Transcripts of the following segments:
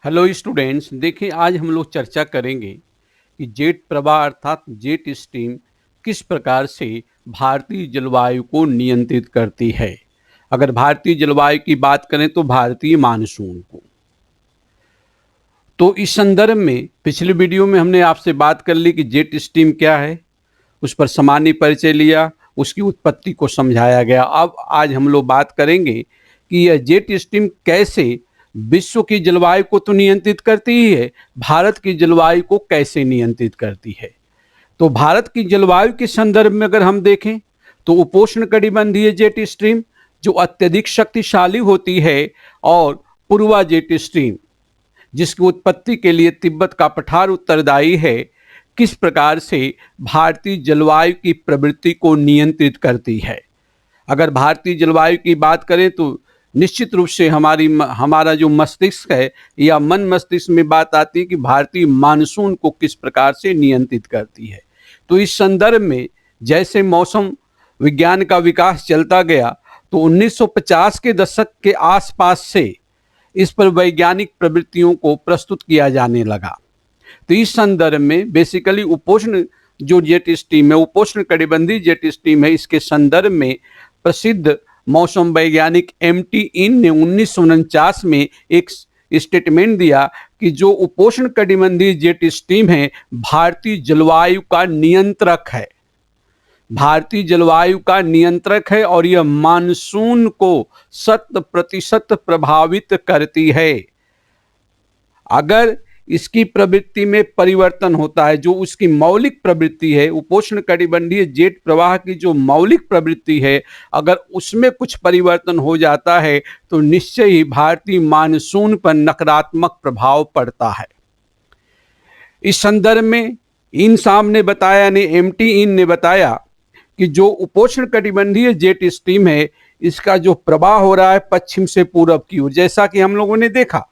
Hello students, देखिए आज हम लोग चर्चा करेंगे कि जेट प्रवाह अर्थात जेट स्ट्रीम किस प्रकार से भारतीय जलवायु को नियंत्रित करती है। अगर भारतीय जलवायु की बात करें तो भारतीय मानसून को। तो इस संदर्भ में पिछले वीडियो में हमने आपसे बात कर ली कि जेट स्ट्रीम क्या है, उस पर सामान्य परिचय लिया, उसकी उत्पत्ति को समझाया गया। अब आज हम लोग बात करेंगे कि यह जेट स्ट्रीम कैसे विश्व की जलवायु को तो नियंत्रित करती ही है, भारत की जलवायु को कैसे नियंत्रित करती है। तो भारत की जलवायु के संदर्भ में अगर हम देखें तो उपोष्ण कटिबंधीय जेट स्ट्रीम जो अत्यधिक शक्तिशाली होती है, और पूर्वा जेट स्ट्रीम जिसकी उत्पत्ति के लिए तिब्बत का पठार उत्तरदायी है, किस प्रकार से भारतीय जलवायु की प्रवृत्ति को नियंत्रित करती है। अगर भारतीय जलवायु की बात करें तो निश्चित रूप से हमारा जो मस्तिष्क है या मन मस्तिष्क में बात आती है कि भारतीय मानसून को किस प्रकार से नियंत्रित करती है। तो इस संदर्भ में जैसे मौसम विज्ञान का विकास चलता गया तो 1950 के दशक के आसपास से इस पर वैज्ञानिक प्रवृत्तियों को प्रस्तुत किया जाने लगा। तो इस संदर्भ में बेसिकली उपोष्ण जो जेट स्ट्रीम है, उपोष्ण कटिबंधीय जेट स्ट्रीम है, इसके संदर्भ में प्रसिद्ध मौसम वैज्ञानिक एमटी इन ने 1949 में एक स्टेटमेंट दिया कि जो उपोष्ण कटिबंधीय जेट स्ट्रीम है भारतीय जलवायु का नियंत्रक है, भारतीय जलवायु का नियंत्रक है, और यह मानसून को 100% प्रभावित करती है। अगर इसकी प्रवृत्ति में परिवर्तन होता है, जो उसकी मौलिक प्रवृत्ति है, उपोष्ण कटिबंधीय जेट प्रवाह की जो मौलिक प्रवृत्ति है, अगर उसमें कुछ परिवर्तन हो जाता है तो निश्चय ही भारतीय मानसून पर नकारात्मक प्रभाव पड़ता है। इस संदर्भ में इन सामने बताया ने एमटी इन ने बताया कि जो उपोष्ण कटिबंधीय जेट स्ट्रीम है, इसका जो प्रवाह हो रहा है पश्चिम से पूरब की ओर, जैसा कि हम लोगों ने देखा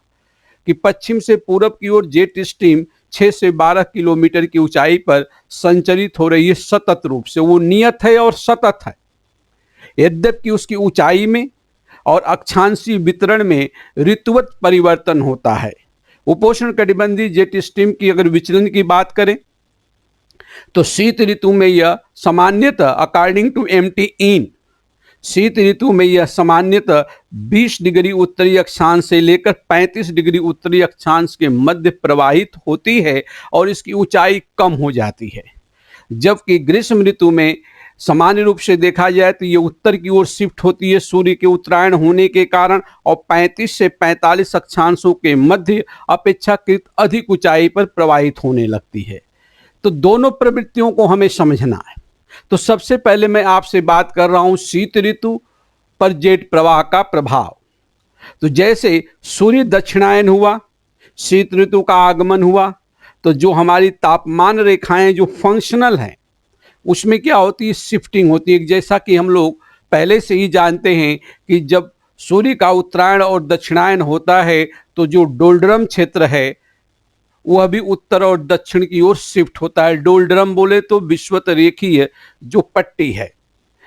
कि पश्चिम से पूरब की ओर जेट स्ट्रीम 6 से 12 किलोमीटर की ऊंचाई पर संचरित हो रही है सतत रूप से। वो नियत है और सतत है, यद्यपि उसकी ऊंचाई में और अक्षांशीय वितरण में ऋतुवत परिवर्तन होता है। उपोष्ण कटिबंधीय जेट स्ट्रीम की अगर विचलन की बात करें तो शीत ऋतु में यह सामान्यतः अकॉर्डिंग टू एमटी इन, शीत ऋतु में यह सामान्यतः 20 डिग्री उत्तरी अक्षांश से लेकर 35 डिग्री उत्तरी अक्षांश के मध्य प्रवाहित होती है और इसकी ऊंचाई कम हो जाती है। जबकि ग्रीष्म ऋतु में सामान्य रूप से देखा जाए तो ये उत्तर की ओर शिफ्ट होती है सूर्य के उत्तरायण होने के कारण, और 35 से 45 अक्षांशों के मध्य अपेक्षाकृत अधिक ऊंचाई पर प्रवाहित होने लगती है। तो दोनों प्रवृत्तियों को हमें समझना है। तो सबसे पहले मैं आपसे बात कर रहा हूं शीत ऋतु पर जेट प्रवाह का प्रभाव। तो जैसे सूर्य दक्षिणायन हुआ, शीत ऋतु का आगमन हुआ, तो जो हमारी तापमान रेखाएं जो फंक्शनल हैं उसमें क्या होती है, शिफ्टिंग होती है। जैसा कि हम लोग पहले से ही जानते हैं कि जब सूर्य का उत्तरायण और दक्षिणायन होता है तो जो डोल्ड्रम क्षेत्र है वह भी उत्तर और दक्षिण की ओर शिफ्ट होता है। डोल्ड्रम बोले तो विषुवत रेखीय जो पट्टी है,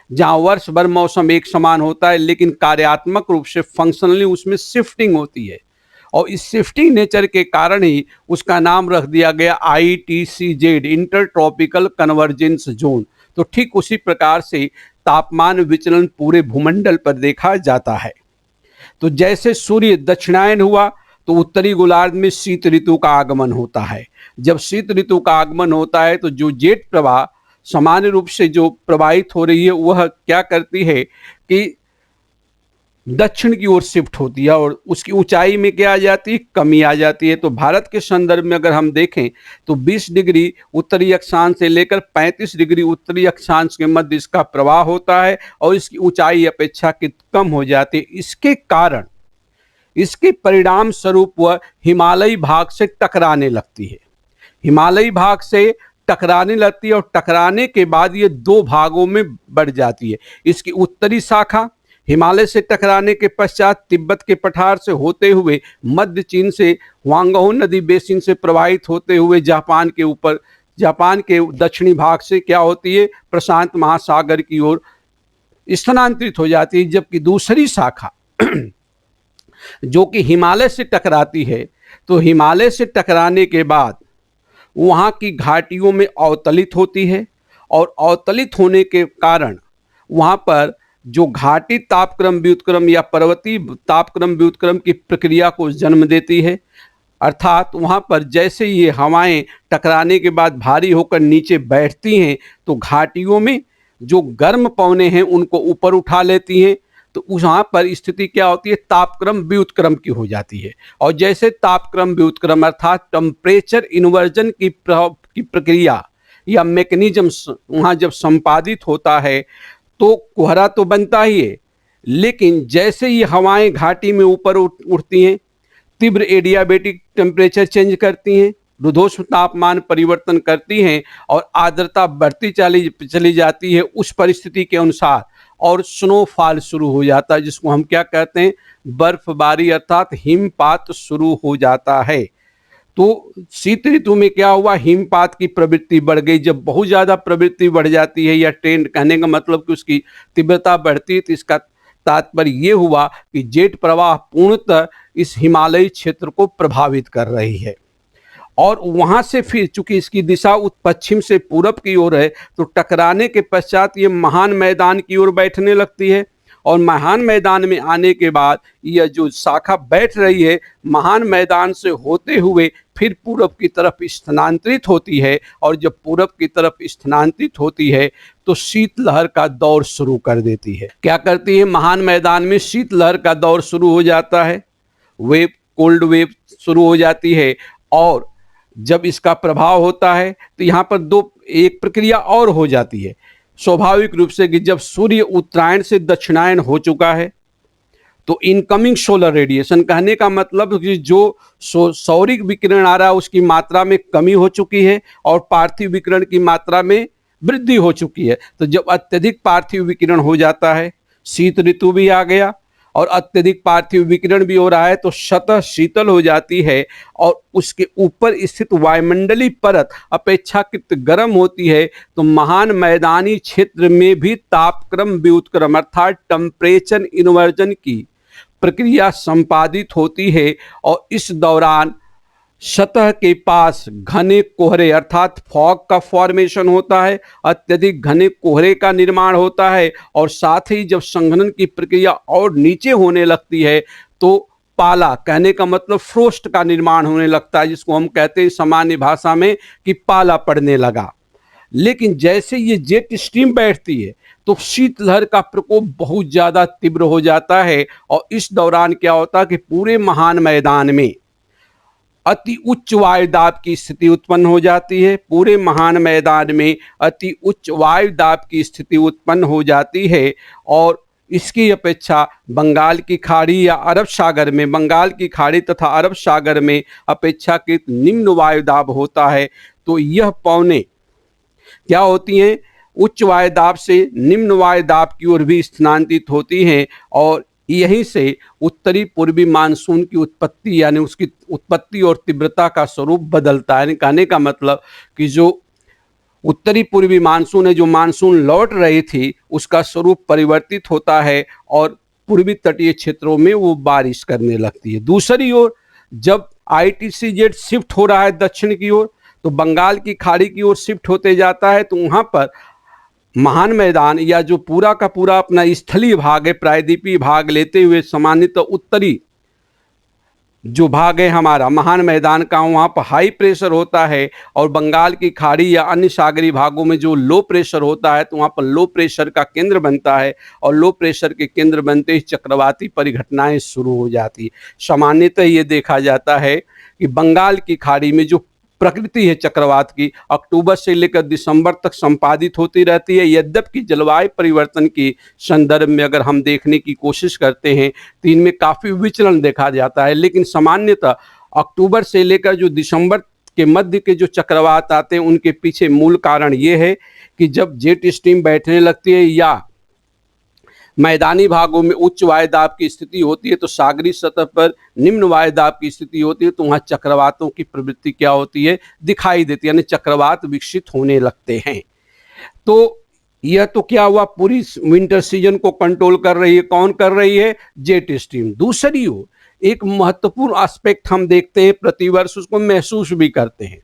जहां वर्ष भर मौसम एक समान होता है, लेकिन कार्यात्मक रूप से फंक्शनली उसमें शिफ्टिंग होती है, और इस शिफ्टिंग नेचर के कारण ही उसका नाम रख दिया गया ITCZ, inter tropical convergence zone. तो ठीक उसी प्रकार से तापमान विचलन पूरे भूमंडल पर देखा जाता है। तो जैसे सूर्य दक्षिणायन हुआ तो उत्तरी गोलार्ध में शीत ऋतु का आगमन होता है। जब शीत ऋतु का आगमन होता है तो जो जेट प्रवाह सामान्य रूप से जो प्रवाहित हो रही है वह क्या करती है कि दक्षिण की ओर शिफ्ट होती है, और उसकी ऊंचाई में क्या आ जाती है, कमी आ जाती है। तो भारत के संदर्भ में अगर हम देखें तो 20 डिग्री उत्तरी अक्षांश से लेकर 35 डिग्री उत्तरी अक्षांश के मध्य इसका प्रवाह होता है, और इसकी ऊंचाई अपेक्षाकृत कम हो जाती है। इसके कारण, इसके परिणाम स्वरूप वह हिमालयी भाग से टकराने लगती है, हिमालयी भाग से टकराने लगती है, और टकराने के बाद ये दो भागों में बढ़ जाती है। इसकी उत्तरी शाखा हिमालय से टकराने के पश्चात तिब्बत के पठार से होते हुए मध्य चीन से ह्वांगहो नदी बेसिन से प्रवाहित होते हुए जापान के ऊपर, जापान के दक्षिणी भाग से क्या होती है, प्रशांत महासागर की ओर स्थानांतरित हो जाती है। जबकि दूसरी शाखा जो कि हिमालय से टकराती है तो हिमालय से टकराने के बाद वहाँ की घाटियों में अवतलित होती है और अवतलित होने के कारण वहाँ पर जो घाटी तापक्रम व्युत्क्रम या पर्वतीय तापक्रम व्युत्क्रम की प्रक्रिया को जन्म देती है। अर्थात वहाँ पर जैसे ये हवाएं टकराने के बाद भारी होकर नीचे बैठती हैं तो घाटियों में जो गर्म पवने हैं उनको ऊपर उठा लेती हैं, तो वहाँ पर स्थिति क्या होती है, तापक्रम व्युत्क्रम की हो जाती है। और जैसे तापक्रम व्युत्क्रम अर्थात टेम्परेचर इन्वर्जन की प्रक्रिया या मैकेनिज्म वहाँ जब संपादित होता है तो कोहरा तो बनता ही है, लेकिन जैसे ये हवाएं घाटी में ऊपर उठती हैं, तीव्र एडियाबेटिक टेम्परेचर चेंज करती हैं, रुद्धोष्म तापमान परिवर्तन करती हैं और आर्द्रता बढ़ती चली जाती है उस परिस्थिति के अनुसार, और स्नोफॉल शुरू हो जाता है जिसको हम क्या कहते हैं, बर्फबारी अर्थात हिमपात शुरू हो जाता है। तो शीत ऋतु में क्या हुआ, हिमपात की प्रवृत्ति बढ़ गई। जब बहुत ज़्यादा प्रवृत्ति बढ़ जाती है या ट्रेंड, कहने का मतलब कि उसकी तीव्रता बढ़ती है, तो इसका तात्पर्य ये हुआ कि जेट प्रवाह पूर्णतः इस हिमालयी क्षेत्र को प्रभावित कर रही है। और वहाँ से फिर चूंकि इसकी दिशा पश्चिम से पूरब की ओर है तो टकराने के पश्चात ये महान मैदान की ओर बैठने लगती है, और महान मैदान में आने के बाद यह जो शाखा बैठ रही है महान मैदान से होते हुए फिर पूरब की तरफ स्थानांतरित होती है, और जब पूरब की तरफ स्थानांतरित होती है तो शीतलहर का दौर शुरू कर देती है। क्या करती है, महान मैदान में शीतलहर का दौर शुरू हो जाता है, वेव, कोल्ड वेव शुरू हो जाती है। और जब इसका प्रभाव होता है तो यहाँ पर एक प्रक्रिया और हो जाती है स्वाभाविक रूप से कि जब सूर्य उत्तरायण से दक्षिणायन हो चुका है तो इनकमिंग सोलर रेडिएशन, कहने का मतलब कि जो सौरिक विकिरण आ रहा है उसकी मात्रा में कमी हो चुकी है और पार्थिव विकिरण की मात्रा में वृद्धि हो चुकी है। तो जब अत्यधिक पार्थिव विकिरण हो जाता है, शीत ऋतु भी आ गया और अत्यधिक पार्थिव विकिरण भी हो रहा है, तो सतह शीतल हो जाती है और उसके ऊपर स्थित वायुमंडलीय परत अपेक्षाकृत गर्म होती है। तो महान मैदानी क्षेत्र में भी तापक्रम व्युत्क्रम अर्थात टेम्परेचर इन्वर्जन की प्रक्रिया संपादित होती है, और इस दौरान सतह के पास घने कोहरे अर्थात फॉग का फॉर्मेशन होता है, अत्यधिक घने कोहरे का निर्माण होता है, और साथ ही जब संघनन की प्रक्रिया और नीचे होने लगती है तो पाला, कहने का मतलब फ्रोस्ट का निर्माण होने लगता है, जिसको हम कहते हैं सामान्य भाषा में कि पाला पड़ने लगा। लेकिन जैसे ये जेट स्ट्रीम बैठती है तो शीतलहर का प्रकोप बहुत ज़्यादा तीव्र हो जाता है, और इस दौरान क्या होता है कि पूरे महान मैदान में अति उच्च वायु दाब की स्थिति उत्पन्न हो जाती है। पूरे महान मैदान में अति उच्च वायु दाब की स्थिति उत्पन्न हो जाती है, और इसकी अपेक्षा बंगाल की खाड़ी या अरब सागर में, बंगाल की खाड़ी तथा अरब सागर में अपेक्षाकृत निम्न वायु दाब होता है। तो यह पवनें क्या होती हैं, उच्च वायु दाब से निम्न वायु दाब की ओर भी स्थानांतरित होती हैं, और यहीं से उत्तरी पूर्वी मानसून की उत्पत्ति यानी उसकी उत्पत्ति और तीव्रता का स्वरूप बदलता है। कहने का मतलब कि जो उत्तरी पूर्वी मानसून है, जो मानसून लौट रही थी, उसका स्वरूप परिवर्तित होता है और पूर्वी तटीय क्षेत्रों में वो बारिश करने लगती है। दूसरी ओर जब ITCZ शिफ्ट हो रहा है दक्षिण की ओर, तो बंगाल की खाड़ी की ओर शिफ्ट होते जाता है, तो वहाँ पर महान मैदान या जो पूरा का पूरा अपना स्थलीय भाग है, प्रायद्वीपीय भाग लेते हुए सामान्यतः उत्तरी जो भाग है हमारा महान मैदान का, वहाँ पर हाई प्रेशर होता है, और बंगाल की खाड़ी या अन्य सागरीय भागों में जो लो प्रेशर होता है तो वहाँ पर लो प्रेशर का केंद्र बनता है, और लो प्रेशर के केंद्र बनते ही चक्रवाती परिघटनाएं शुरू हो जाती है। सामान्यतः ये देखा जाता है कि बंगाल की खाड़ी में जो प्रकृति है चक्रवात की, अक्टूबर से लेकर दिसंबर तक संपादित होती रहती है। यद्यपि जलवायु परिवर्तन के संदर्भ में अगर हम देखने की कोशिश करते हैं तो इनमें काफ़ी विचलन देखा जाता है, लेकिन सामान्यतः अक्टूबर से लेकर जो दिसंबर के मध्य के जो चक्रवात आते हैं उनके पीछे मूल कारण ये है कि जब जेट स्ट्रीम बैठने लगती है या मैदानी भागों में उच्च वायु दाब की स्थिति होती है, तो सागरीय सतह पर निम्न वायु दाब की स्थिति होती है, तो वहाँ चक्रवातों की प्रवृत्ति क्या होती है, दिखाई देती है, यानी चक्रवात विकसित होने लगते हैं। तो यह तो क्या हुआ, पूरी विंटर सीजन को कंट्रोल कर रही है, कौन कर रही है, जेट स्ट्रीम। दूसरी ओर एक महत्वपूर्ण एस्पेक्ट हम देखते हैं प्रतिवर्ष, उसको महसूस भी करते हैं।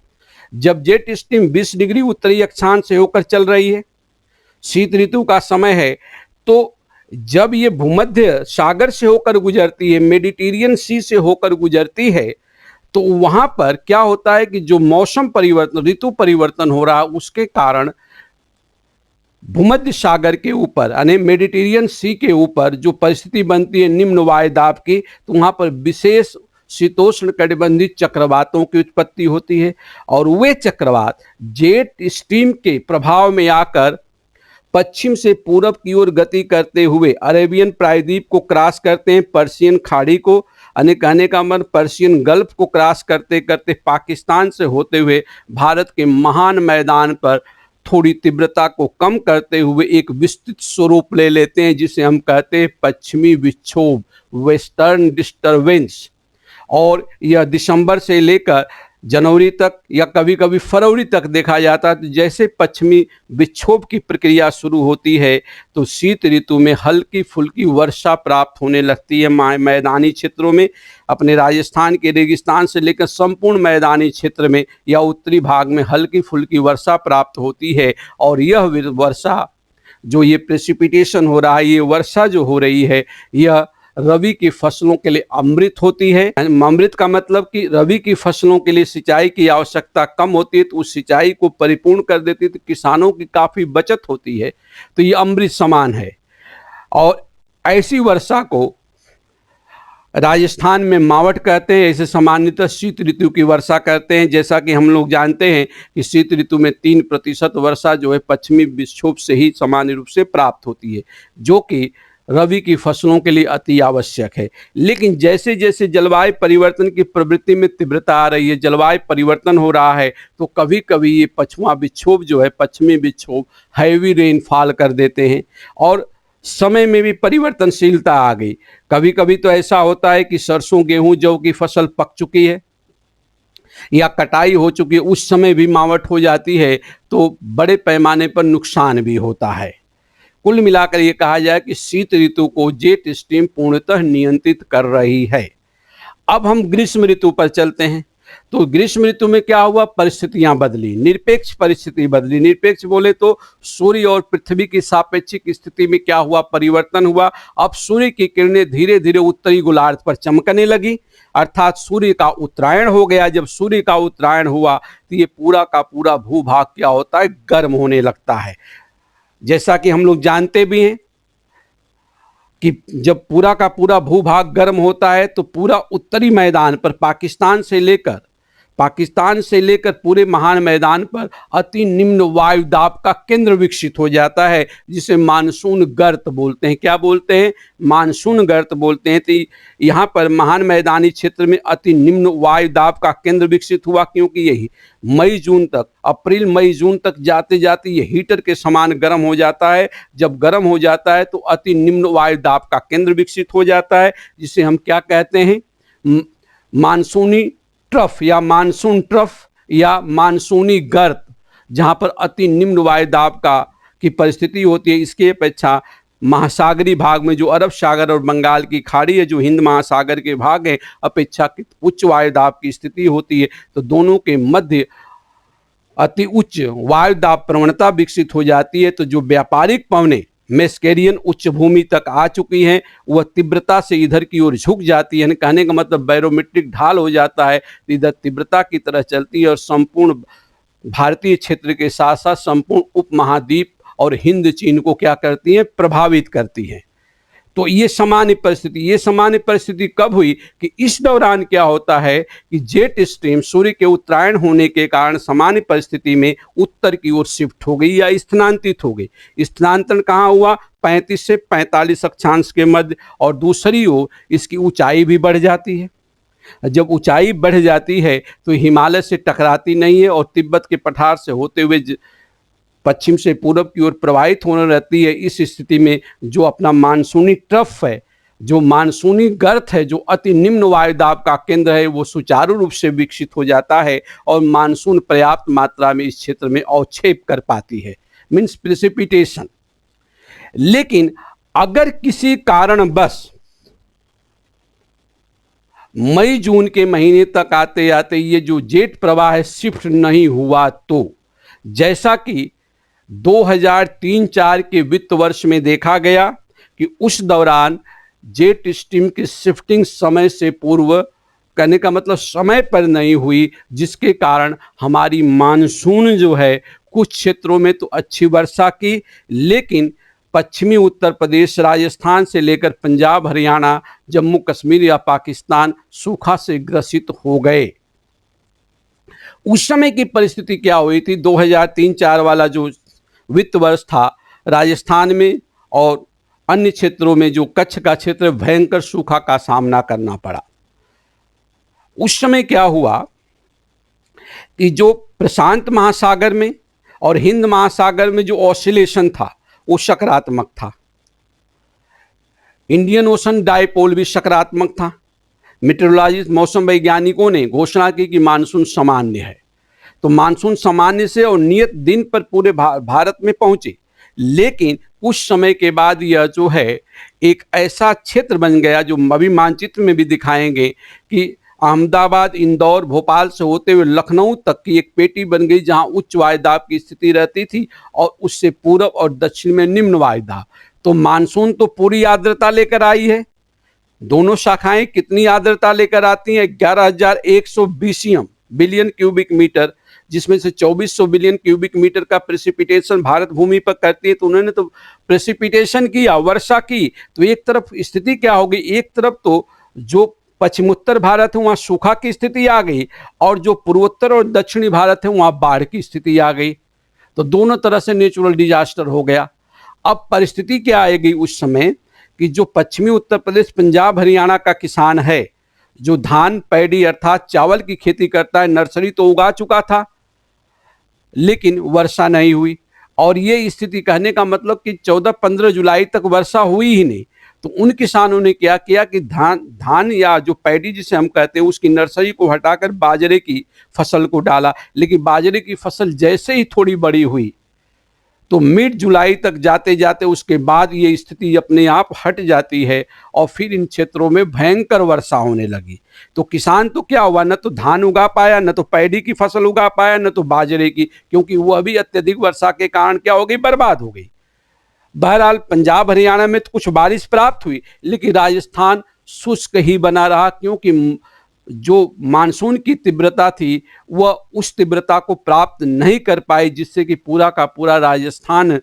जब जेट स्ट्रीम 20 डिग्री उत्तरी अक्षांश से होकर चल रही है, शीत ऋतु का समय है, तो जब ये भूमध्य सागर से होकर गुजरती है, मेडिटेरियन सी से होकर गुजरती है, तो वहां पर क्या होता है कि जो मौसम परिवर्तन, ऋतु परिवर्तन हो रहा है, उसके कारण भूमध्य सागर के ऊपर यानी मेडिटेरियन सी के ऊपर जो परिस्थिति बनती है निम्न वायुदाब की, तो वहां पर विशेष शीतोष्ण कटिबंधीय चक्रवातों की उत्पत्ति होती है। और वे चक्रवात जेट स्ट्रीम के प्रभाव में आकर पश्चिम से पूरब की ओर गति करते हुए अरेबियन प्रायद्वीप को क्रॉस करते हैं, पर्शियन खाड़ी को, कहने का मतलब पर्शियन गल्फ को क्रॉस करते करते पाकिस्तान से होते हुए भारत के महान मैदान पर थोड़ी तीव्रता को कम करते हुए एक विस्तृत स्वरूप ले लेते हैं, जिसे हम कहते हैं पश्चिमी विक्षोभ, वेस्टर्न डिस्टर्बेंस। और यह दिसंबर से लेकर जनवरी तक या कभी कभी फरवरी तक देखा जाता है। तो जैसे पश्चिमी विक्षोभ की प्रक्रिया शुरू होती है, तो शीत ऋतु में हल्की फुल्की वर्षा प्राप्त होने लगती है मैदानी क्षेत्रों में। अपने राजस्थान के रेगिस्तान से लेकर संपूर्ण मैदानी क्षेत्र में या उत्तरी भाग में हल्की फुल्की वर्षा प्राप्त होती है। और यह वर्षा, जो ये प्रेसिपिटेशन हो रहा है, ये वर्षा जो हो रही है, यह रबी की फसलों के लिए अमृत होती है। अमृत का मतलब कि रबी की फसलों के लिए सिंचाई की आवश्यकता कम होती है, तो उस सिंचाई को परिपूर्ण कर देती है, तो किसानों की काफ़ी बचत होती है। तो ये अमृत समान है। और ऐसी वर्षा को राजस्थान में मावट कहते हैं, ऐसे सामान्यतः शीत ऋतु की वर्षा करते हैं। जैसा कि हम लोग जानते हैं कि शीत ऋतु में 3% वर्षा जो है पश्चिमी विक्षोभ से ही सामान्य रूप से प्राप्त होती है, जो कि रबी की फसलों के लिए अति आवश्यक है। लेकिन जैसे जैसे जलवायु परिवर्तन की प्रवृत्ति में तीव्रता आ रही है, जलवायु परिवर्तन हो रहा है, तो कभी कभी ये पछुआ विक्षोभ जो है, पश्चिमी विक्षोभ हैवी रेनफॉल कर देते हैं और समय में भी परिवर्तनशीलता आ गई। कभी कभी तो ऐसा होता है कि सरसों, गेहूं, जौ की फसल पक चुकी है या कटाई हो चुकी है, उस समय भी मावट हो जाती है, तो बड़े पैमाने पर नुकसान भी होता है। कुल मिलाकर ये कहा जाए कि शीत ऋतु को जेट स्ट्रीम पूर्णतः नियंत्रित कर रही है। अब हम ग्रीष्म ऋतु पर चलते हैं। तो ग्रीष्म ऋतु में क्या हुआ, परिस्थितियां बदली, निरपेक्ष परिस्थिति बदली। निरपेक्ष बोले तो सूर्य और पृथ्वी की सापेक्षिक स्थिति में क्या हुआ, परिवर्तन हुआ। अब सूर्य की किरणें धीरे धीरे उत्तरी गोलार्ध पर चमकने लगी, अर्थात सूर्य का उत्तरायण हो गया। जब सूर्य का उत्तरायण हुआ तो ये पूरा का पूरा भूभाग क्या होता है, गर्म होने लगता है। जैसा कि हम लोग जानते भी हैं कि जब पूरा का पूरा भूभाग गर्म होता है, तो पूरा उत्तरी मैदान पर पाकिस्तान से लेकर पूरे महान मैदान पर अति निम्न वायु दाब का केंद्र विकसित हो जाता है, जिसे मानसून गर्त बोलते हैं। क्या बोलते हैं, मानसून गर्त बोलते हैं। तो यहाँ पर महान मैदानी क्षेत्र में अति निम्न वायु दाब का केंद्र विकसित हुआ, क्योंकि यही मई जून तक, अप्रैल मई जून तक जाते जाते ये हीटर के समान गर्म हो जाता है। जब गर्म हो जाता है तो अति निम्न वायु दाब का केंद्र विकसित हो जाता है, जिसे हम क्या कहते हैं, मानसूनी ट्रफ या मानसून ट्रफ या मानसूनी गर्त, जहां पर अति निम्न वायु दाब की परिस्थिति होती है। इसके अपेक्षा महासागरी भाग में जो अरब सागर और बंगाल की खाड़ी है, जो हिंद महासागर के भाग है, अपेक्षाकृत उच्च वायु दाब की स्थिति होती है। तो दोनों के मध्य अति उच्च वायु दाब प्रवणता विकसित हो जाती है। तो जो व्यापारिक पवनें मेस्केरियन उच्च भूमि तक आ चुकी हैं, वह तीव्रता से इधर की ओर झुक जाती है। कहने का मतलब बैरोमीट्रिक ढाल हो जाता है, इधर तीव्रता की तरह चलती है और संपूर्ण भारतीय क्षेत्र के साथ साथ संपूर्ण उपमहाद्वीप और हिंद चीन को क्या करती हैं, प्रभावित करती हैं। तो ये सामान्य परिस्थिति कब हुई कि इस दौरान क्या होता है कि जेट स्ट्रीम सूर्य के उत्तरायण होने के कारण सामान्य परिस्थिति में उत्तर की ओर शिफ्ट हो गई या स्थानांतरित हो गई। स्थानांतरण कहाँ हुआ, 35 से 45 अक्षांश के मध्य। और दूसरी ओर इसकी ऊंचाई भी बढ़ जाती है। जब ऊंचाई बढ़ जाती है तो हिमालय से टकराती नहीं है और तिब्बत के पठार से होते हुए पश्चिम से पूरब की ओर प्रवाहित होने रहती है। इस स्थिति में जो अपना मानसूनी ट्रफ है, जो मानसूनी गर्त है, जो अति निम्न वायु दाब का केंद्र है, वो सुचारू रूप से विकसित हो जाता है और मानसून पर्याप्त मात्रा में इस क्षेत्र में अवक्षेप कर पाती है, मीन्स प्रेसिपिटेशन। लेकिन अगर किसी कारणवश मई जून के महीने तक आते आते ये जो जेट प्रवाह है शिफ्ट नहीं हुआ, तो जैसा कि 2003-4 के वित्त वर्ष में देखा गया कि उस दौरान जेट स्ट्रीम की शिफ्टिंग समय से पूर्व, कहने का मतलब समय पर नहीं हुई, जिसके कारण हमारी मानसून जो है कुछ क्षेत्रों में तो अच्छी वर्षा की, लेकिन पश्चिमी उत्तर प्रदेश, राजस्थान से लेकर पंजाब, हरियाणा, जम्मू कश्मीर या पाकिस्तान सूखा से ग्रसित हो गए। उस समय की परिस्थिति क्या हुई थी? 2003-4 वाला जो वित्त वर्ष था, राजस्थान में और अन्य क्षेत्रों में जो कच्छ का क्षेत्र, भयंकर सूखा का सामना करना पड़ा। उस समय क्या हुआ कि जो प्रशांत महासागर में और हिंद महासागर में जो ऑसिलेशन था वो सकारात्मक था। इंडियन ओशन डायपोल भी सकारात्मक था। मेट्रोलॉजिस्ट, मौसम वैज्ञानिकों ने घोषणा की कि मानसून सामान्य है। तो मानसून सामान्य से और नियत दिन पर पूरे भारत में पहुंचे, लेकिन कुछ समय के बाद यह जो है एक ऐसा क्षेत्र बन गया जो अभी मानचित्र में भी दिखाएंगे कि अहमदाबाद, इंदौर, भोपाल से होते हुए लखनऊ तक की एक पेटी बन गई, जहां उच्च वायुदाब की स्थिति रहती थी और उससे पूर्व और दक्षिण में निम्न वायुदाब। तो मानसून तो पूरी आर्द्रता लेकर आई है। दोनों शाखाएं कितनी आर्द्रता लेकर आती हैं? 11,100 BCM, बिलियन क्यूबिक मीटर, जिसमें से 2400 बिलियन क्यूबिक मीटर का प्रेसिपिटेशन भारत भूमि पर करती है। तो उन्होंने तो प्रेसिपिटेशन किया, वर्षा की। तो एक तरफ स्थिति क्या हो गई, एक तरफ तो जो पश्चिमोत्तर भारत है वहाँ सूखा की स्थिति आ गई, और जो पूर्वोत्तर और दक्षिणी भारत है वहाँ बाढ़ की स्थिति आ गई। तो दोनों तरह से नेचुरल डिजास्टर हो गया। अब परिस्थिति क्या आएगी उस समय कि जो पश्चिमी उत्तर प्रदेश, पंजाब, हरियाणा का किसान है, जो धान, पैडी अर्थात चावल की खेती करता है, नर्सरी तो उगा चुका था, लेकिन वर्षा नहीं हुई। और ये स्थिति, कहने का मतलब कि 14-15 जुलाई तक वर्षा हुई ही नहीं। तो उन किसानों ने क्या किया कि धान या जो पैडी जिसे हम कहते हैं उसकी नर्सरी को हटाकर बाजरे की फसल को डाला। लेकिन बाजरे की फसल जैसे ही थोड़ी बड़ी हुई तो मिड जुलाई तक जाते जाते उसके बाद ये स्थिति अपने आप हट जाती है और फिर इन क्षेत्रों में भयंकर वर्षा होने लगी। तो किसान तो क्या हुआ, न तो धान उगा पाया, न तो पैडी की फसल उगा पाया, न तो बाजरे की, क्योंकि वह भी अत्यधिक वर्षा के कारण क्या हो गई, बर्बाद हो गई। बहरहाल पंजाब, हरियाणा में तो कुछ बारिश प्राप्त हुई, लेकिन राजस्थान शुष्क ही बना रहा, क्योंकि जो मानसून की तीव्रता थी वह उस तीव्रता को प्राप्त नहीं कर पाई, जिससे कि पूरा का पूरा राजस्थान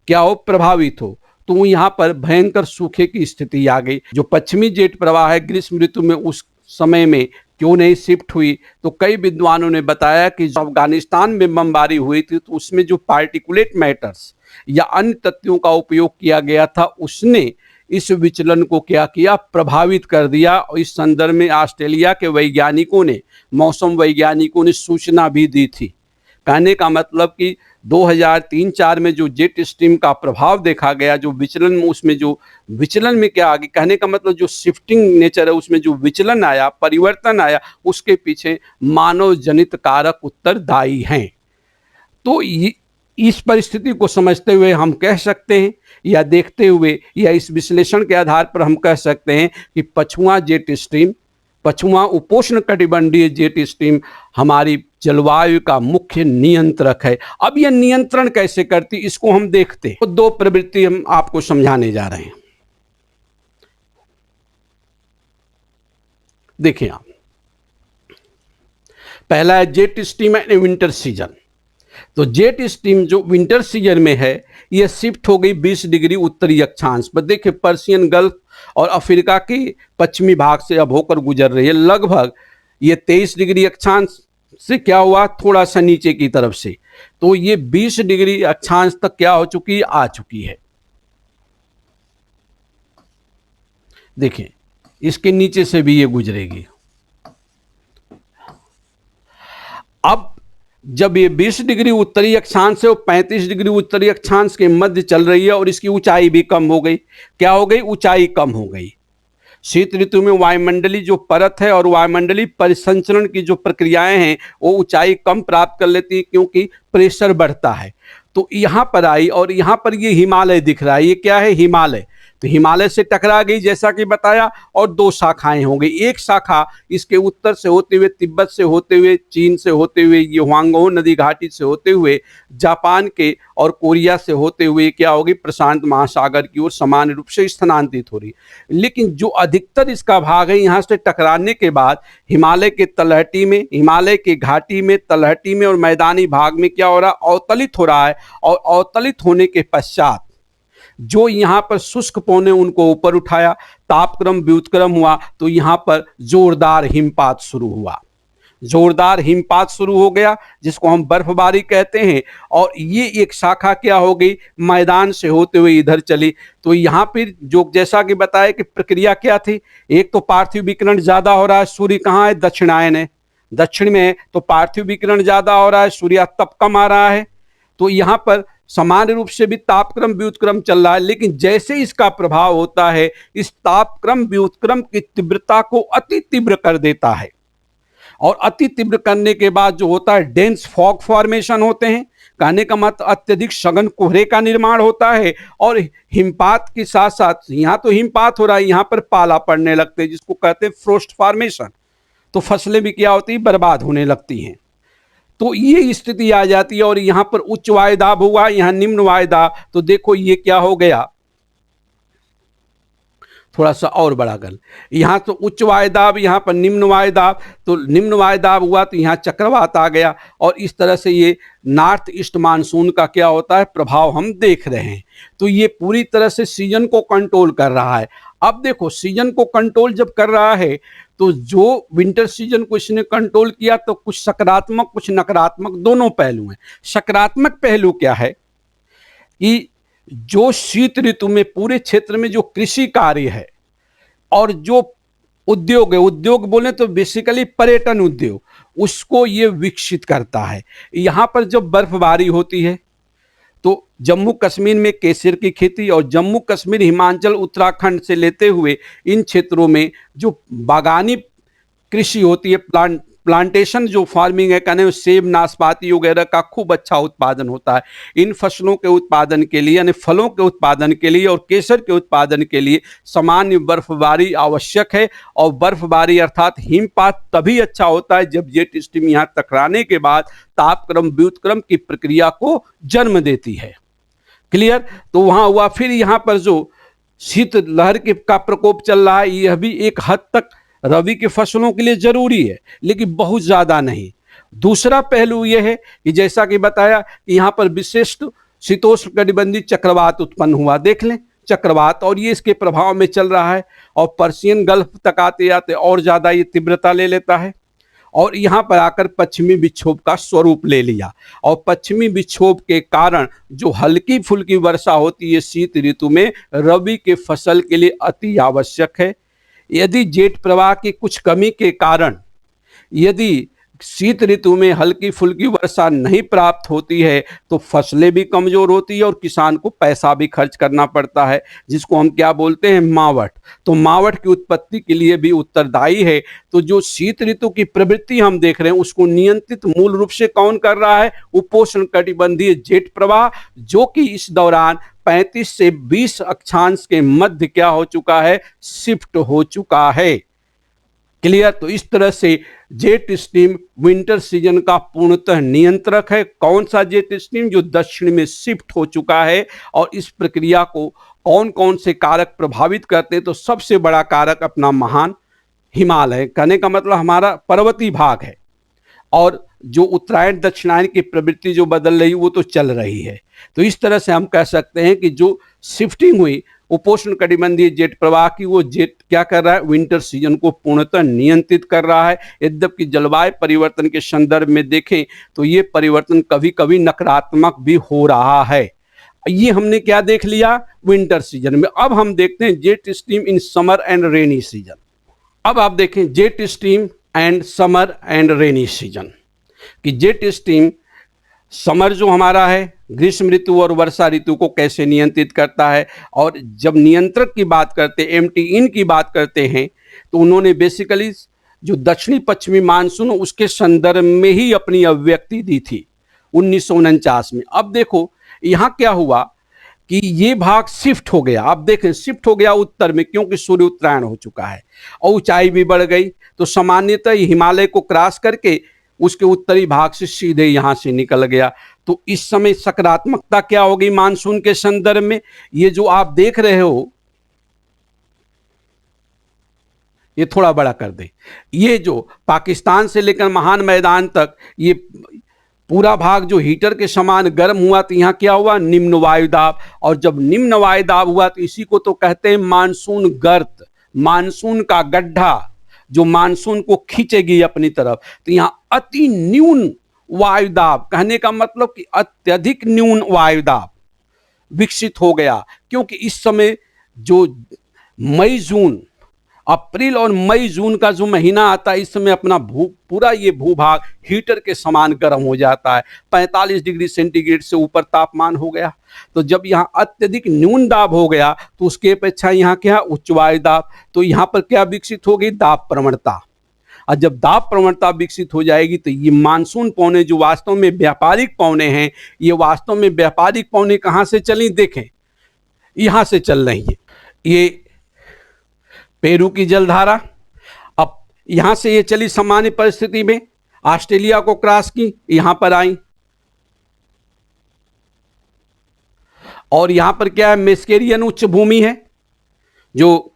क्या हो, प्रभावित हो। तो यहाँ पर भयंकर सूखे की स्थिति आ गई। जो पश्चिमी जेट प्रवाह है ग्रीष्म ऋतु में उस समय में क्यों नहीं शिफ्ट हुई, तो कई विद्वानों ने बताया कि जब अफगानिस्तान में बमबारी हुई थी तो उसमें जो पार्टिकुलेट मैटर्स या अन्य तत्वों का उपयोग किया गया था, उसने इस विचलन को क्या किया, प्रभावित कर दिया। और इस संदर्भ में ऑस्ट्रेलिया के वैज्ञानिकों ने, मौसम वैज्ञानिकों ने सूचना भी दी थी। कहने का मतलब कि 2003-4 में जो जेट स्ट्रीम का प्रभाव देखा गया, जो विचलन में, उसमें जो विचलन में क्या आगे, कहने का मतलब जो शिफ्टिंग नेचर है उसमें जो विचलन आया, परिवर्तन आया, उसके पीछे मानव जनित कारक उत्तरदायी हैं। तो इस परिस्थिति को समझते हुए हम कह सकते हैं, या देखते हुए, या इस विश्लेषण के आधार पर हम कह सकते हैं कि पछुआ जेट स्ट्रीम, पछुआ उपोष्ण कटिबंधीय जेट स्ट्रीम हमारी जलवायु का मुख्य नियंत्रक है। अब यह नियंत्रण कैसे करती, इसको हम देखते हैं। तो दो प्रवृत्ति हम आपको समझाने जा रहे हैं। देखिए आप, पहला है jet stream and winter season. तो जेट स्ट्रीम जो विंटर सीजन में है, यह शिफ्ट हो गई 20 डिग्री उत्तरी अक्षांश पर। देखिए पर्शियन गल्फ और अफ्रीका के पश्चिमी भाग से अब होकर गुजर रही है। लगभग ये 23 डिग्री अक्षांश से क्या हुआ, थोड़ा सा नीचे की तरफ से, तो ये 20 डिग्री अक्षांश तक क्या हो चुकी है, आ चुकी है। देखिए इसके नीचे से भी ये गुजरेगी। अब जब ये 20 डिग्री उत्तरी अक्षांश से और 35 डिग्री उत्तरी अक्षांश के मध्य चल रही है और इसकी ऊंचाई भी कम हो गई, क्या हो गई, ऊंचाई कम हो गई। शीत ऋतु में वायुमंडलीय जो परत है और वायुमंडलीय परिसंचरण की जो प्रक्रियाएं हैं वो ऊंचाई कम प्राप्त कर लेती है, क्योंकि प्रेशर बढ़ता है। तो यहाँ पर आई और यहाँ पर ये हिमालय दिख रहा है। ये क्या है, हिमालय। तो हिमालय से टकरा गई जैसा कि बताया, और दो शाखाएं हो गई। एक शाखा इसके उत्तर से होते हुए, तिब्बत से होते हुए, चीन से होते हुए, ये ह्वांगहो नदी घाटी से होते हुए, जापान के और कोरिया से होते हुए क्या होगी, प्रशांत महासागर की ओर सामान्य रूप से स्थानांतरित हो रही। लेकिन जो अधिकतर इसका भाग है, यहाँ से टकराने के बाद हिमालय के तलहटी में, हिमालय के घाटी में, तलहटी में और मैदानी भाग में क्या हो रहा है, अवतलित हो रहा है। और अवतलित होने के पश्चात जो यहाँ पर शुष्क पौने उनको ऊपर उठाया, तापक्रम व्युत्क्रम हुआ, तो यहाँ पर जोरदार हिमपात शुरू हुआ। जोरदार हिमपात शुरू हो गया, जिसको हम बर्फबारी कहते हैं। और ये एक शाखा क्या हो गई, मैदान से होते हुए इधर चली। तो यहाँ पर जो जैसा कि बताया कि प्रक्रिया क्या थी, एक तो पार्थिव विकिरण ज्यादा हो रहा है, सूर्य कहाँ है, दक्षिणायन है, दक्षिण में है, तो पार्थिव विकिरण ज्यादा हो रहा है, सूर्यास्त कम आ रहा है। तो यहाँ पर सामान्य रूप से भी तापक्रम व्युत्क्रम चल रहा है। लेकिन जैसे इसका प्रभाव होता है, इस तापक्रम व्युत्क्रम की तीव्रता को अति तीव्र कर देता है। और अति तीव्र करने के बाद जो होता है, डेंस फॉग फॉर्मेशन होते हैं। कहने का मतलब अत्यधिक सघन कोहरे का निर्माण होता है। और हिमपात के साथ साथ, यहाँ तो हिमपात हो रहा है, यहाँ पर पाला पड़ने लगते हैं, जिसको कहते हैं फ्रोस्ट फॉर्मेशन। तो फसलें भी क्या होती है, बर्बाद होने लगती हैं। तो ये स्थिति आ जाती है। और यहाँ पर उच्च वायुदाब हुआ, यहाँ निम्न वायुदाब। तो देखो ये क्या हो गया, थोड़ा सा और बड़ा कर, यहाँ तो उच्च वायुदाब, यहाँ पर निम्न वायुदाब। तो निम्न वायुदाब हुआ तो यहाँ चक्रवात आ गया। और इस तरह से ये नॉर्थ ईस्ट मानसून का क्या होता है, प्रभाव हम देख रहे हैं। तो ये पूरी तरह से सीजन को कंट्रोल कर रहा है। अब देखो, सीजन को कंट्रोल जब कर रहा है, तो जो विंटर सीजन को इसने कंट्रोल किया, तो कुछ सकारात्मक कुछ नकारात्मक दोनों पहलू हैं। सकारात्मक पहलू क्या है कि जो शीत ऋतु में पूरे क्षेत्र में जो कृषि कार्य है और जो उद्योग है, उद्योग बोले तो बेसिकली पर्यटन उद्योग, उसको ये विकसित करता है। यहाँ पर जब बर्फबारी होती है, तो जम्मू कश्मीर में केसर की खेती, और जम्मू कश्मीर, हिमाचल, उत्तराखंड से लेते हुए इन क्षेत्रों में जो बागानी कृषि होती है, प्लांटेशन जो फार्मिंग है, कहने सेब, नाशपाती वगैरह का खूब अच्छा उत्पादन होता है। इन फसलों के उत्पादन के लिए, यानी फलों के उत्पादन के लिए और केसर के उत्पादन के लिए सामान्य बर्फबारी आवश्यक है। और बर्फबारी अर्थात हिमपात तभी अच्छा होता है जब जेट स्ट्रीम यहाँ टकराने के बाद तापक्रम व्युत्क्रम की प्रक्रिया को जन्म देती है। क्लियर? तो वहाँ हुआ। फिर यहाँ पर जो शीत लहर का प्रकोप चल रहा है, यह भी एक हद तक रबी की फसलों के लिए जरूरी है, लेकिन बहुत ज्यादा नहीं। दूसरा पहलू यह है कि जैसा कि बताया कि यहाँ पर विशिष्ट शीतोष्ण कटिबंधीय चक्रवात उत्पन्न हुआ। देख लें चक्रवात, और ये इसके प्रभाव में चल रहा है। और पर्शियन गल्फ तक आते आते और ज्यादा ये तीव्रता ले लेता है। और यहाँ पर आकर पश्चिमी विक्षोभ का स्वरूप ले लिया। और पश्चिमी विक्षोभ के कारण जो हल्की फुल्की वर्षा होती है शीत ऋतु में, रबी के फसल के लिए अति आवश्यक है। यदि जेट प्रवाह की कुछ कमी के कारण यदि शीत ऋतु में हल्की फुल्की वर्षा नहीं प्राप्त होती है, तो फसलें भी कमजोर होती है और किसान को पैसा भी खर्च करना पड़ता है, जिसको हम क्या बोलते हैं, मावट। तो मावट की उत्पत्ति के लिए भी उत्तरदायी है। तो जो शीत ऋतु की प्रवृत्ति हम देख रहे हैं, उसको नियंत्रित मूल रूप से कौन कर रहा है, उपोष्ण कटिबंधीय जेट प्रवाह, जो कि इस दौरान 35 से 20 अक्षांश के मध्य क्या हो चुका है, शिफ्ट हो चुका है। क्लियर? तो इस तरह से जेट स्ट्रीम विंटर सीजन का पूर्णतः नियंत्रक है। कौन सा जेट स्ट्रीम? जो दक्षिण में शिफ्ट हो चुका है। और इस प्रक्रिया को कौन कौन से कारक प्रभावित करते हैं? तो सबसे बड़ा कारक अपना महान हिमालय, कहने का मतलब हमारा पर्वतीय भाग है। और जो उत्तरायण दक्षिणायन की प्रवृत्ति जो बदल रही वो तो चल रही है। तो इस तरह से हम कह सकते हैं कि जो शिफ्टिंग हुई उपोष्ण कटिबंधीय जेट प्रवाह की, वो जेट क्या कर रहा है, विंटर सीजन को पूर्णतः नियंत्रित कर रहा है। यद्यपि जलवायु परिवर्तन के संदर्भ में देखें तो ये परिवर्तन कभी कभी नकारात्मक भी हो रहा है। ये हमने क्या देख लिया, विंटर सीजन में। अब हम देखते हैं jet stream in summer and rainy season. अब आप देखें jet stream and summer and rainy season, कि जेट स्ट्रीम समर जो हमारा है, ग्रीष्म ऋतु और वर्षा ऋतु को कैसे नियंत्रित करता है। और जब नियंत्रक की बात करते हैं, एमटी इन की बात करते हैं, तो उन्होंने बेसिकली जो दक्षिणी पश्चिमी मानसून उसके संदर्भ में ही अपनी अभिव्यक्ति दी थी 1949 में। अब देखो यहाँ क्या हुआ कि ये भाग शिफ्ट हो गया। आप देखें शिफ्ट हो गया उत्तर में, क्योंकि सूर्य उत्तरायण हो चुका है और ऊंचाई भी बढ़ गई, तो सामान्यतः हिमालय को क्रॉस करके उसके उत्तरी भाग से सीधे यहां से निकल गया। तो इस समय सकारात्मकता क्या होगी मानसून के संदर्भ में? ये जो आप देख रहे हो, ये थोड़ा बड़ा कर दें, ये जो पाकिस्तान से लेकर महान मैदान तक ये पूरा भाग जो हीटर के समान गर्म हुआ, तो यहाँ क्या हुआ? निम्न वायुदाब। और जब निम्न वायुदाब हुआ तो इसी को तो कहते हैं मानसून गर्त, मानसून का गड्ढा जो मानसून को खींचेगी अपनी तरफ। तो यहाँ अति न्यून वायुदाब, कहने का मतलब कि अत्यधिक न्यून वायुदाब विकसित हो गया, क्योंकि इस समय जो मई जून, अप्रैल और मई जून का जो महीना आता है, इस समय अपना पूरा ये भूभाग हीटर के समान गर्म हो जाता है। 45 डिग्री सेंटीग्रेड से ऊपर तापमान हो गया। तो जब यहाँ अत्यधिक न्यून दाब हो गया तो उसके अपेक्षा यहाँ क्या? उच्च वायु दाब। तो यहाँ पर क्या विकसित होगी? दाब प्रवणता। और जब दाब प्रवणता विकसित हो जाएगी तो ये मानसून पौने जो वास्तव में व्यापारिक पौने हैं, ये वास्तव में व्यापारिक पौने कहाँ से चली? देखें, यहाँ से चल रही है। ये पेरू की जलधारा अब यहां से ये चली सामान्य परिस्थिति में, ऑस्ट्रेलिया को क्रॉस की, यहां पर आई, और यहां पर क्या है? मेस्केरियन उच्च भूमि है जो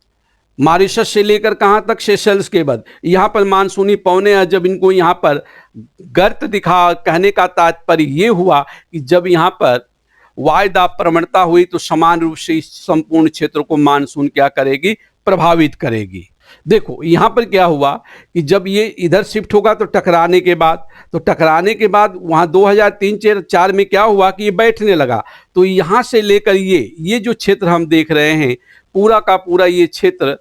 मॉरिशस से लेकर कहां तक? सेशल्स के बाद। यहां पर मानसूनी पौने हैं। जब इनको यहां पर गर्त दिखा, कहने का तात्पर्य यह हुआ कि जब यहां पर वायुदाब प्रवणता हुई तो समान रूप से इस संपूर्ण क्षेत्र को मानसून क्या करेगी? प्रभावित करेगी। देखो यहां पर क्या हुआ कि जब ये इधर शिफ्ट होगा तो टकराने के बाद वहां 2003-4 में क्या हुआ कि ये बैठने लगा। तो यहां से लेकर ये जो क्षेत्र हम देख रहे हैं, पूरा का पूरा ये क्षेत्र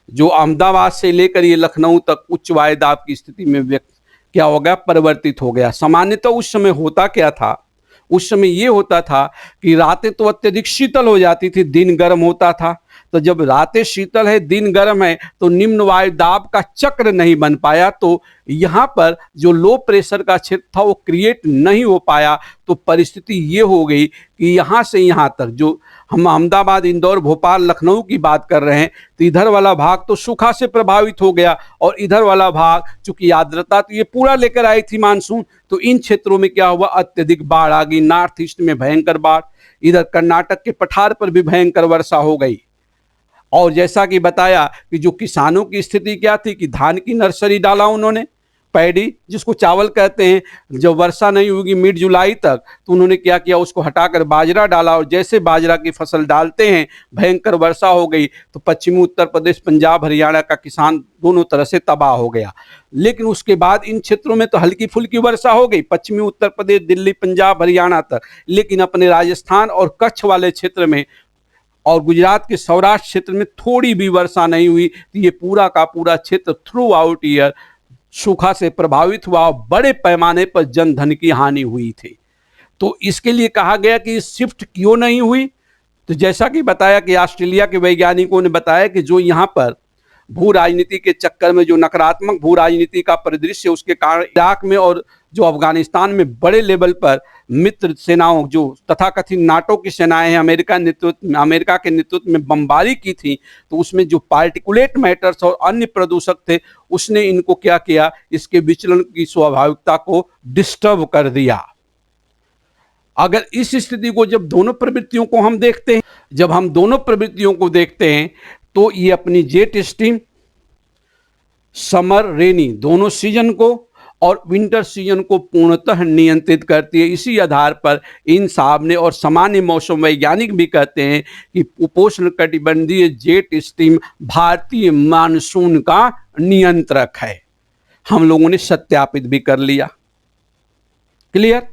जो अहमदाबाद से लेकर ये लखनऊ तक उच्च वायुदाब की स्थिति में क्या हो गया? परिवर्तित हो गया। सामान्यतः उस समय होता क्या था? उस समय ये होता था कि रातें तो अत्यधिक शीतल हो जाती थी, दिन गर्म होता था। तो जब रातें शीतल है, दिन गर्म है, तो निम्न वायु दाब का चक्र नहीं बन पाया, तो यहाँ पर जो लो प्रेशर का क्षेत्र था वो क्रिएट नहीं हो पाया। तो परिस्थिति ये हो गई कि यहाँ से यहाँ तक जो हम अहमदाबाद, इंदौर, भोपाल, लखनऊ की बात कर रहे हैं, तो इधर वाला भाग तो सूखा से प्रभावित हो गया, और इधर वाला भाग चूंकि आर्द्रता तो ये पूरा लेकर आई थी मानसून, तो इन क्षेत्रों में क्या हुआ? अत्यधिक बाढ़ आ गई। नॉर्थ ईस्ट में भयंकर बाढ़, इधर कर्नाटक के पठार पर भी भयंकर वर्षा हो गई। और जैसा कि बताया कि जो किसानों की स्थिति क्या थी कि धान की नर्सरी डाला उन्होंने, पैडी जिसको चावल कहते हैं, जब वर्षा नहीं होगी मिड जुलाई तक, तो उन्होंने क्या किया? उसको हटाकर बाजरा डाला, और जैसे बाजरा की फसल डालते हैं भयंकर वर्षा हो गई, तो पश्चिमी उत्तर प्रदेश, पंजाब, हरियाणा का किसान दोनों तरह से तबाह हो गया। लेकिन उसके बाद इन क्षेत्रों में तो हल्की फुल्की वर्षा हो गई, पश्चिमी उत्तर प्रदेश, दिल्ली, पंजाब, हरियाणा तक। लेकिन अपने राजस्थान और कच्छ वाले क्षेत्र में और गुजरात के सौराष्ट्र क्षेत्र में थोड़ी भी वर्षा नहीं हुई। तो ये पूरा का पूरा क्षेत्र थ्रू आउट ईयर सूखा से प्रभावित हुआ, और बड़े पैमाने पर जन धन की हानि हुई थी। तो इसके लिए कहा गया कि शिफ्ट क्यों नहीं हुई? तो जैसा कि बताया कि ऑस्ट्रेलिया के वैज्ञानिकों ने बताया कि जो यहाँ पर भू राजनीति के चक्कर में जो नकारात्मक भू राजनीति का परिदृश्य, उसके कारण इराक में और जो अफगानिस्तान में बड़े लेवल पर मित्र सेनाओं, जो तथाकथित नाटो की सेनाएं हैं, अमेरिका के नेतृत्व में बमबारी की थी, तो उसमें जो पार्टिकुलेट मैटर्स और अन्य प्रदूषक थे, उसने इनको क्या किया? इसके विचलन की स्वाभाविकता को डिस्टर्ब कर दिया। अगर इस स्थिति को जब दोनों प्रवृत्तियों को हम देखते हैं, जब हम दोनों प्रवृत्तियों को देखते हैं, तो ये अपनी जेट स्ट्रीम समर रेनी दोनों सीजन को और विंटर सीजन को पूर्णतः नियंत्रित करती है। इसी आधार पर इन सामने और सामान्य मौसम वैज्ञानिक भी कहते हैं कि उपोष्ण कटिबंधीय जेट स्ट्रीम भारतीय मानसून का नियंत्रक है। हम लोगों ने सत्यापित भी कर लिया। क्लियर?